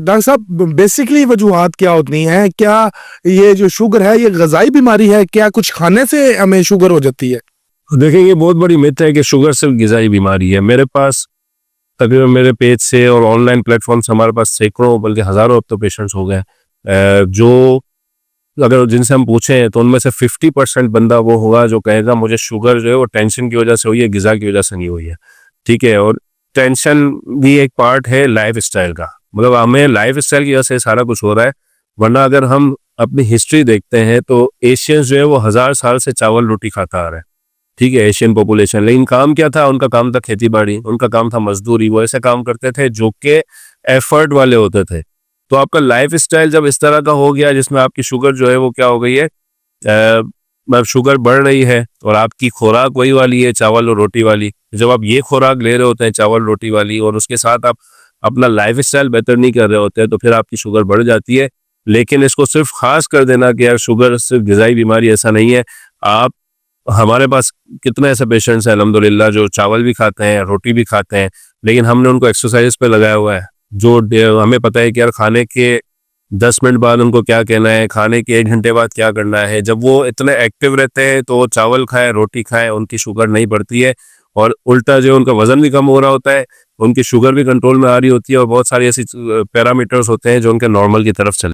Doctor साहब basically वजूहात क्या होती हैं? क्या ये जो शुगर है ये ग़िज़ाई बीमारी है? क्या कुछ खाने से हमें शुगर हो जाती है? देखिए, ये बहुत बड़ी मिथ है कि शुगर सिर्फ ग़िज़ाई बीमारी है। मेरे पास तकरीबन मेरे पेज से और ऑनलाइन प्लेटफॉर्म से हमारे पास सैकड़ों बल्कि हज़ारों अब तो पेशेंट्स हो गए जो अगर जिनसे हम पूछें तो उनमें से 50% बंदा वो होगा जो कहेगा मुझे शुगर जो है वो टेंशन की वजह से हुई है, ग़िज़ा की वजह से नहीं हुई है। ठीक है, और टेंशन भी एक पार्ट है लाइफ स्टाइल का, मतलब हमें लाइफ स्टाइल की वजह से सारा कुछ हो रहा है। वरना अगर हम अपनी हिस्ट्री देखते हैं तो एशियंस जो है वो 1000 साल से चावल रोटी खाता आ रहा है। ठीक है, एशियन पॉपुलेशन, लेकिन काम क्या था उनका? काम था खेती बाड़ी, उनका काम था मजदूरी। वो ऐसे काम करते थे जो कि एफर्ट वाले होते थे। तो आपका लाइफ स्टाइल जब इस तरह का हो गया जिसमें आपकी शुगर जो है वो क्या हो गई है, मतलब शुगर बढ़ रही है और आपकी खुराक वही वाली है चावल और रोटी वाली। जब आप ये खुराक ले रहे होते हैं चावल रोटी वाली और उसके साथ आप अपना लाइफ स्टाइल बेहतर नहीं कर रहे होते हैं तो फिर आपकी शुगर बढ़ जाती है। लेकिन इसको सिर्फ खास कर देना कि यार शुगर सिर्फ ग़िज़ाई बीमारी, ऐसा नहीं है। आप हमारे पास कितने ऐसे पेशेंट्स हैं अल्हम्दुलिल्लाह जो चावल भी खाते हैं, रोटी भी खाते हैं, लेकिन हमने उनको एक्सरसाइज पे लगाया हुआ है। जो हमें पता है कि यार खाने के 10 मिनट बाद उनको क्या कहना है, खाने के 1 घंटे बाद क्या करना है। जब वो इतने एक्टिव रहते हैं तो वो चावल खाएं, रोटी खाएं, उनकी शुगर नहीं बढ़ती है और उल्टा जो उनका वजन भी कम हो रहा होता है, उनकी शुगर भी कंट्रोल में आ रही होती है और बहुत सारी ऐसी पैरामीटर्स होते हैं जो उनके नॉर्मल की तरफ चले।